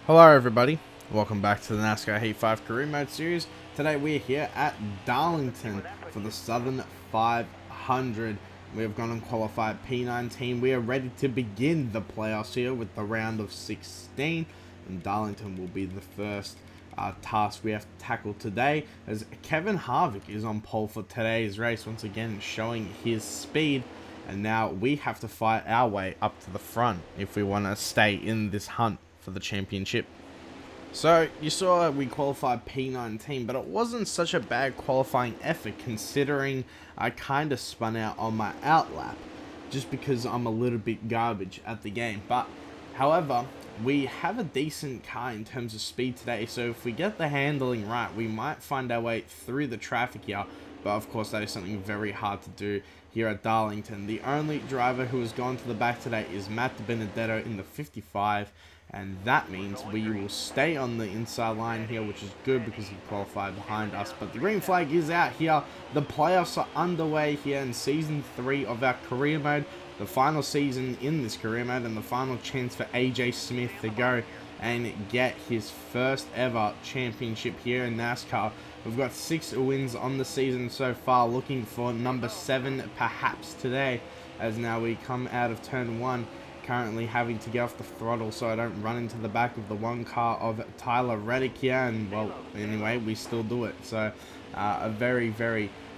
Hello everybody, welcome back to the Nascar Heat 5 Career Mode Series. Today we are here at Darlington for the Southern 500. We have gone and qualified P19. We are ready to begin the playoffs here with the round of 16. And Darlington will be the first task we have to tackle today, as Kevin Harvick is on pole for today's race, once again showing his speed. And now we have to fight our way up to the front if we want to stay in this hunt for the championship. So you saw we qualified P19, but it wasn't such a bad qualifying effort considering I kind of spun out on my outlap just because I'm a little bit garbage at the game. But however, we have a decent car in terms of speed today, so if we get the handling right, we might find our way through the traffic here. But of course, that is something very hard to do here at Darlington. The only driver who has gone to the back today is Matt Benedetto in the 55. And that means we will stay on the inside line here, which is good because he qualified behind us. But the green flag is out here. The playoffs are underway here in Season 3 of our career mode. The final season in this career mode and the final chance for AJ Smith to go and get his first ever championship here in NASCAR. We've got 6 wins on the season so far, looking for number 7 perhaps today, as now we come out of turn 1. Currently having to get off the throttle so I don't run into the back of the one car of Tyler Reddick here, and well, anyway, we still do it. So a very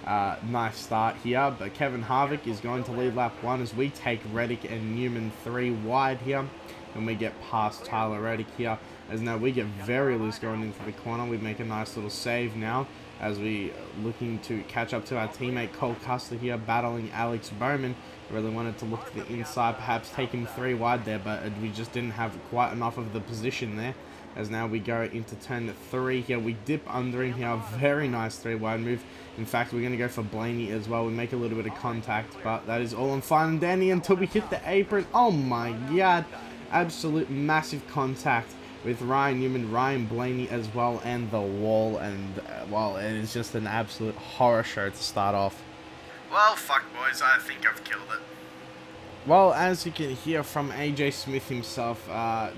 nice start here, but Kevin Harvick is going to lead lap 1 as we take Reddick and Newman 3 wide here, and we get past Tyler Reddick here, as now we get very loose going into the corner. We make a nice little save now as we looking to catch up to our teammate Cole Custer here, battling Alex Bowman. Really wanted to look to the inside, perhaps take him 3 wide there, but we just didn't have quite enough of the position there. As now we go into turn 3 here, we dip under him here, very nice 3 wide move. In fact, we're going to go for Blaney as well. We make a little bit of contact, but that is all on fine and dandy until we hit the apron. Oh my god, absolute massive contact with Ryan Newman, Ryan Blaney as well, and the wall, and well, it is just an absolute horror show to start off. Well, fuck boys, I think I've killed it. Well, as you can hear from AJ Smith himself,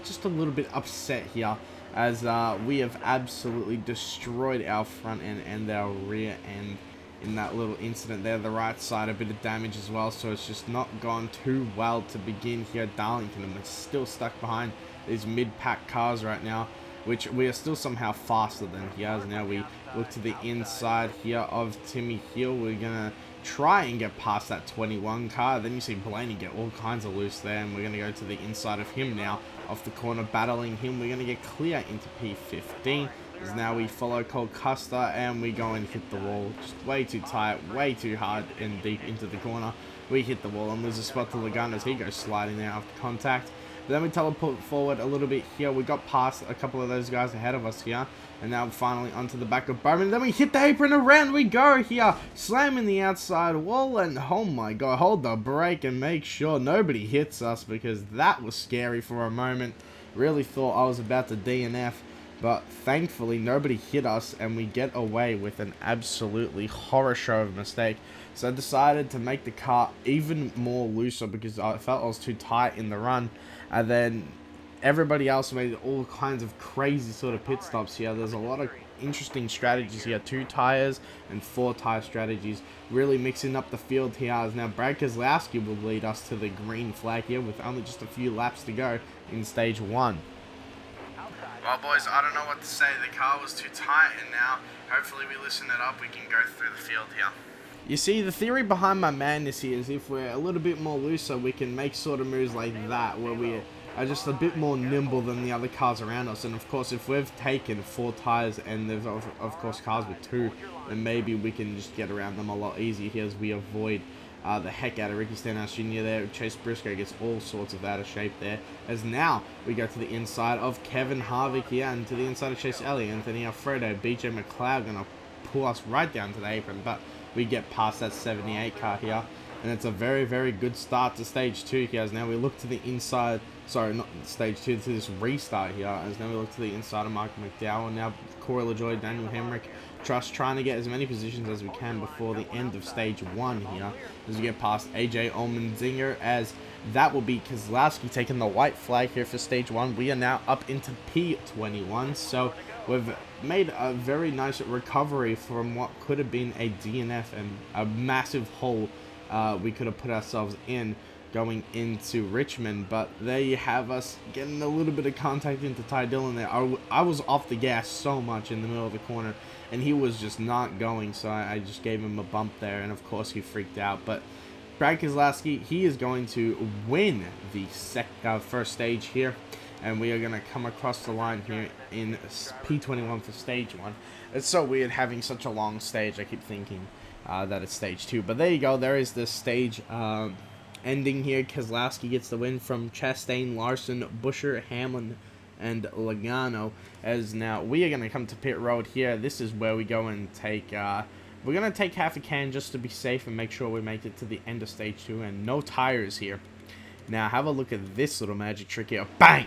just a little bit upset here, as we have absolutely destroyed our front end and our rear end in that little incident there. The right side, a bit of damage as well, so it's just not gone too well to begin here at Darlington, and we're still stuck behind these mid-pack cars right now, which we are still somehow faster than he has. Now we look to the inside here of Timmy Hill. We're going to try and get past that 21 car. Then you see Blaney get all kinds of loose there, and we're going to go to the inside of him now, off the corner, battling him. We're going to get clear into P15, as now we follow Cole Custer, and we go and hit the wall. Just way too tight, way too hard and deep into the corner. We hit the wall and lose a spot to Laguna as he goes sliding there after contact. But then we teleport forward a little bit here. We got past a couple of those guys ahead of us here. And now finally onto the back of Bowman. Then we hit the apron, around we go here. Slamming the outside wall, and oh my god, hold the brake and make sure nobody hits us, because that was scary for a moment. Really thought I was about to DNF. But thankfully nobody hit us, and we get away with an absolutely horror show of a mistake. So I decided to make the car even more looser because I felt I was too tight in the run. And then everybody else made all kinds of crazy sort of pit stops here. There's a lot of interesting strategies here. 2 tires and 4 tire strategies. Really mixing up the field here. As now Brad Keselowski will lead us to the green flag here with only just a few laps to go in stage 1. Well boys, I don't know what to say. The car was too tight, and now hopefully we loosen it up. We can go through the field here. You see, the theory behind my madness here is if we're a little bit more looser, we can make sort of moves like that, where we are just a bit more nimble than the other cars around us. And of course, if we've taken 4 tires and there's of course cars with 2, then maybe we can just get around them a lot easier here as we avoid the heck out of Ricky Stenhouse Jr. there. Chase Briscoe gets all sorts of out of shape there. As now we go to the inside of Kevin Harvick here, and to the inside of Chase Elliott, Anthony Alfredo, BJ McLeod gonna pull us right down to the apron, but we get past that 78 car here, and it's a very good start to stage 2 here. As now we look to the inside, sorry, not stage 2, to this restart here, as now we look to the inside of Mark McDowell, now Corey LaJoy, Daniel Hemrick, Trust trying to get as many positions as we can before the end of stage 1 here, as we get past AJ Allmendinger, as that will be Keselowski taking the white flag here for stage 1. We are now up into P21, so we've made a very nice recovery from what could have been a DNF and a massive hole we could have put ourselves in going into Richmond. But there you have us getting a little bit of contact into Ty Dillon there. I was off the gas so much in the middle of the corner, and he was just not going, so I just gave him a bump there, and of course he freaked out. But Brad Keselowski, he is going to win the first stage here, and we are going to come across the line here in P21 for stage 1. It's so weird having such a long stage. I keep thinking that it's stage 2, but there you go. There is this stage ending here. Keselowski gets the win from Chastain, Larson, Busher, Hamlin, and Logano. As now we are going to come to pit road here. This is where we go and take we're going to take half a can just to be safe and make sure we make it to the end of stage 2, and no tires here. Now have a look at this little magic trick here. Bang!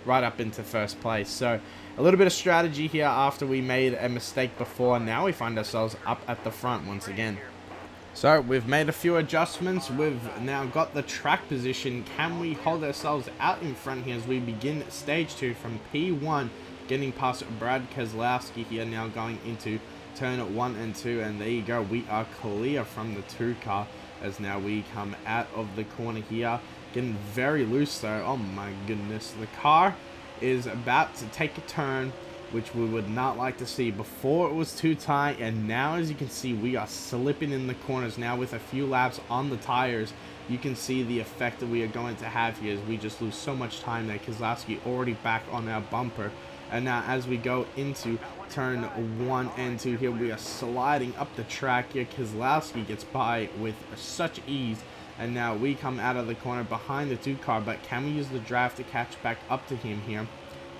Right up into first place. So a little bit of strategy here after we made a mistake before. Now we find ourselves up at the front once again. So we've made a few adjustments. We've now got the track position. Can we hold ourselves out in front here as we begin stage 2 from P1, getting past Brad Keselowski here, now going into turn 1 and 2, and there you go. We are clear from the 2 car as now we come out of the corner here, getting very loose though. Oh my goodness, the car is about to take a turn which we would not like to see. Before it was too tight, and now as you can see we are slipping in the corners. Now with a few laps on the tires, you can see the effect that we are going to have here as we just lose so much time there. Keselowski already back on our bumper, and now as we go into turn 1 and 2 here, we are sliding up the track here. Keselowski gets by with such ease, and now we come out of the corner behind the 2 car, but can we use the draft to catch back up to him here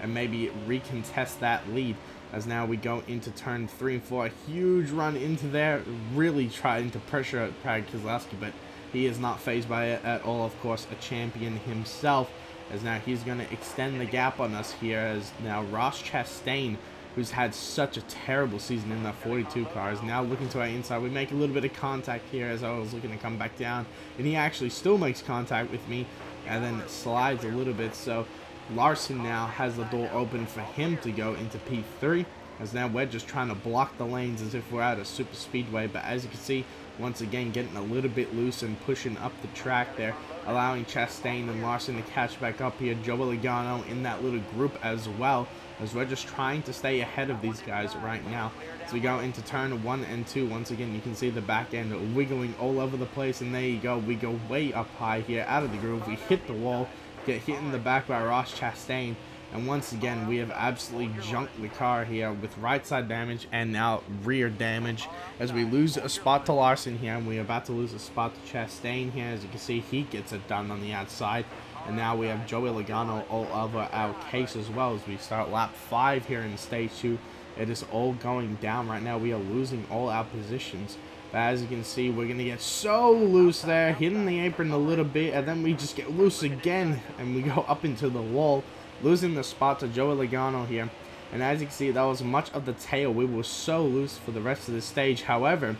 and maybe recontest that lead? As now we go into turn 3 and 4, a huge run into there, really trying to pressure Brad Keselowski, but he is not fazed by it at all. Of course, a champion himself, as now he's going to extend the gap on us here, as now Ross Chastain, who's had such a terrible season in that 42 car, is now looking to our inside. We make a little bit of contact here as I was looking to come back down, and he actually still makes contact with me and then slides a little bit. So Larson now has the door open for him to go into P3, as now we're just trying to block the lanes as if we're at a super speedway. But as you can see, once again getting a little bit loose and pushing up the track there, allowing Chastain and Larson to catch back up here. Joey Logano in that little group as well, as we're just trying to stay ahead of these guys right now. As we go into turn 1 and 2, once again you can see the back end wiggling all over the place, and there you go. We go way up high here out of the groove. We hit the wall, get hit in the back by Ross Chastain, and once again we have absolutely junked the car here with right side damage and now rear damage, as we lose a spot to Larson here, and we're about to lose a spot to Chastain here. As you can see, he gets it done on the outside, and now we have Joey Logano all over our case as well as we start lap 5 here in stage 2. It is all going down right now. We are losing all our positions. But as you can see, we're going to get so loose there, hitting the apron a little bit, and then we just get loose again, and we go up into the wall, losing the spot to Joey Logano here. And as you can see, that was much of the tail. We were so loose for the rest of the stage. However,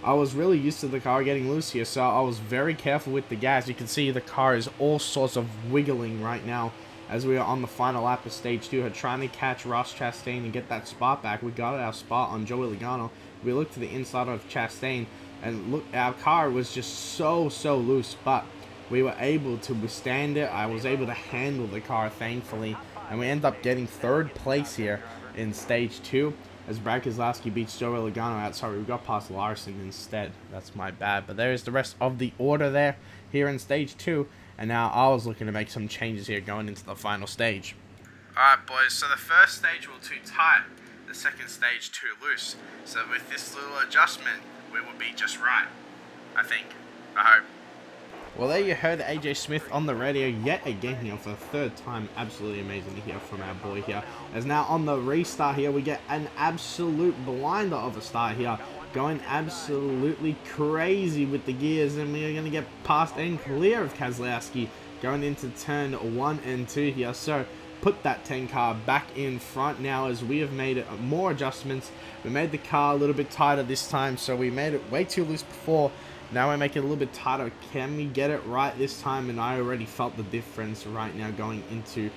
I was really used to the car getting loose here, so I was very careful with the gas. You can see the car is all sorts of wiggling right now as we are on the final lap of stage 2, trying to catch Ross Chastain and get that spot back. We got our spot on Joey Logano. We looked to the inside of Chastain, and look, our car was just so loose, but we were able to withstand it. I was able to handle the car, thankfully, and we end up getting 3rd place here in stage 2 as Brad Keselowski beats Joey Logano out. Sorry, we got past Larson instead. That's my bad. But there's the rest of the order there here in stage 2. And now I was looking to make some changes here going into the final stage. Alright boys, so the first stage will too tight, the second stage too loose. So with this little adjustment, we will be just right. I think. I hope. Well, there you heard AJ Smith on the radio yet again here for the 3rd time. Absolutely amazing to hear from our boy here. As now on the restart here, we get an absolute blinder of a start here. Going absolutely crazy with the gears, and we are going to get past and clear of Keselowski going into turn 1 and 2 here. So put that 10 car back in front now as we have made more adjustments. We made the car a little bit tighter this time, so we made it way too loose before, Now we make it a little bit tighter. Can we get it right this time? And I already felt the difference right now going into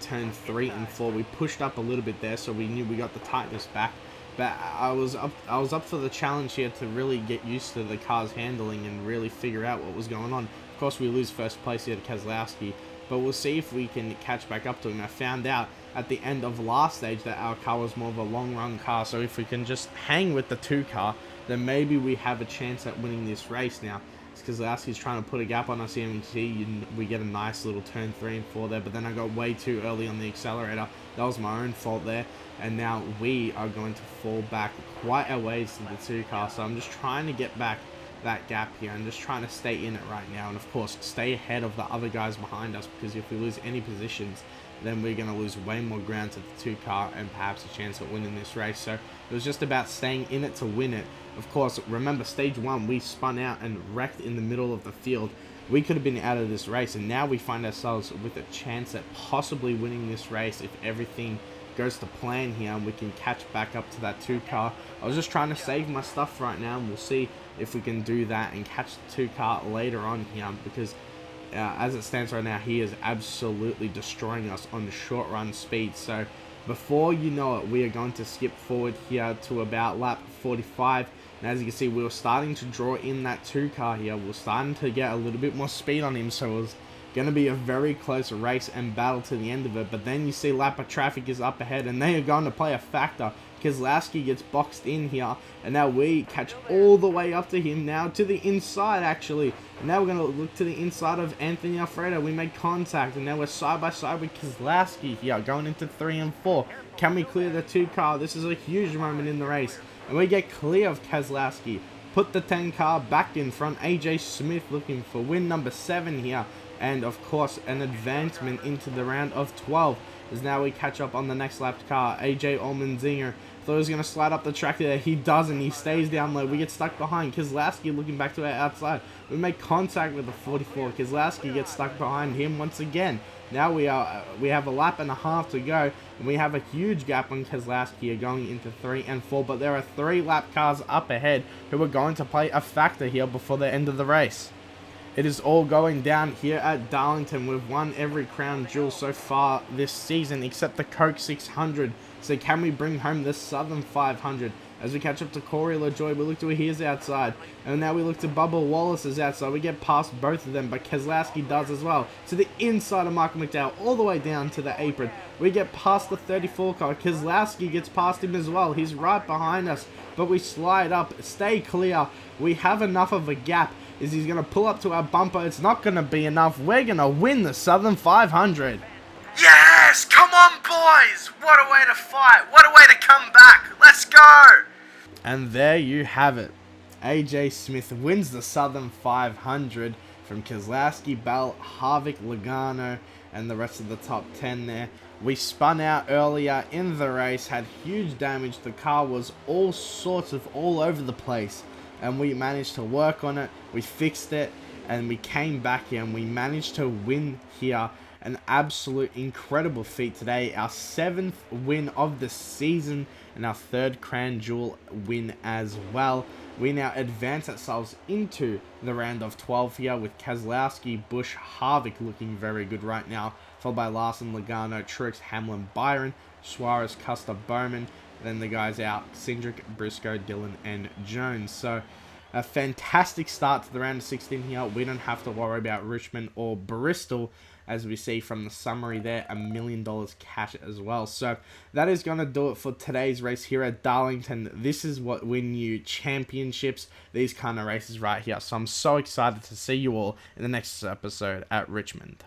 turn 3 and 4. We pushed up a little bit there, so we knew we got the tightness back. But I was up for the challenge here to really get used to the car's handling and really figure out what was going on. Of course, we lose first place here to Keselowski, but we'll see if we can catch back up to him. I found out at the end of last stage that our car was more of a long-run car, so if we can just hang with the 2 car, then maybe we have a chance at winning this race now. It's Keselowski's trying to put a gap on us here, and we get a nice little turn 3 and 4 there, but then I got way too early on the accelerator. That was my own fault there, and now we are going to fall back quite a ways to the 2 car, so I'm just trying to get back that gap here and just trying to stay in it right now, and of course stay ahead of the other guys behind us, because if we lose any positions, then we're going to lose way more ground to the 2 car and perhaps a chance at winning this race. So it was just about staying in it to win it. Of course, remember stage 1, we spun out and wrecked in the middle of the field. We could have been out of this race, and now we find ourselves with a chance at possibly winning this race if everything goes to plan here and we can catch back up to that 2 car. I was just trying to save my stuff right now, and we'll see if we can do that and catch the 2 car later on here, because as it stands right now, he is absolutely destroying us on the short run speed. So before you know it, we are going to skip forward here to about lap 45. And as you can see, we were starting to draw in that 2 car here. We were starting to get a little bit more speed on him, so it was going to be a very close race and battle to the end of it. But then you see lap of traffic is up ahead, and they are going to play a factor. Keselowski gets boxed in here, and now we catch all the way up to him, now to the inside actually. And now we're going to look to the inside of Anthony Alfredo. We make contact, and now we're side by side with Keselowski here, going into 3 and 4. Can we clear the 2 car? This is a huge moment in the race, and we get clear of Keselowski. Put the 10 car back in front. AJ Smith looking for win number 7 here, and of course an advancement into the round of 12, as now we catch up on the next lap car. AJ Allmendinger thought he was going to slide up the track there. He doesn't. He stays down low. We get stuck behind. Keselowski looking back to our outside. We make contact with the 44. Keselowski gets stuck behind him once again. Now we have a lap and a half to go, and we have a huge gap on Keselowski here going into 3 and 4, but there are 3 lap cars up ahead who are going to play a factor here before the end of the race. It is all going down here at Darlington. We've won every crown jewel so far this season except the Coke 600. So can we bring home the Southern 500? As we catch up to Corey LaJoy, we look to his outside. And now we look to Bubba Wallace's outside. We get past both of them, but Keselowski does as well. To the inside of Michael McDowell, all the way down to the apron. We get past the 34 car. Keselowski gets past him as well. He's right behind us, but we slide up, stay clear. We have enough of a gap. Is he's going to pull up to our bumper? It's not going to be enough. We're going to win the Southern 500. Yes! Come on, boys! What a way to fight! What a way to come back! Let's go! And there you have it. AJ Smith wins the Southern 500 from Keselowski, Bell, Harvick, Logano, and the rest of the top 10 there. We spun out earlier in the race, had huge damage. The car was all sorts of all over the place, and we managed to work on it. We fixed it, and we came back here, and we managed to win here. An absolute incredible feat today. Our 7th win of the season, and our 3rd crown jewel win as well. We now advance ourselves into the round of 12 here with Keselowski, Busch, Harvick looking very good right now, followed by Larson, Logano, Truex, Hamlin, Byron, Suarez, Custer, Bowman. Then the guys out, Cindric, Briscoe, Dillon, and Jones. So a fantastic start to the round of 16 here. We don't have to worry about Richmond or Bristol, as we see from the summary there, $1 million cash as well. So that is going to do it for today's race here at Darlington. This is what win you championships, these kind of races right here. So I'm so excited to see you all in the next episode at Richmond.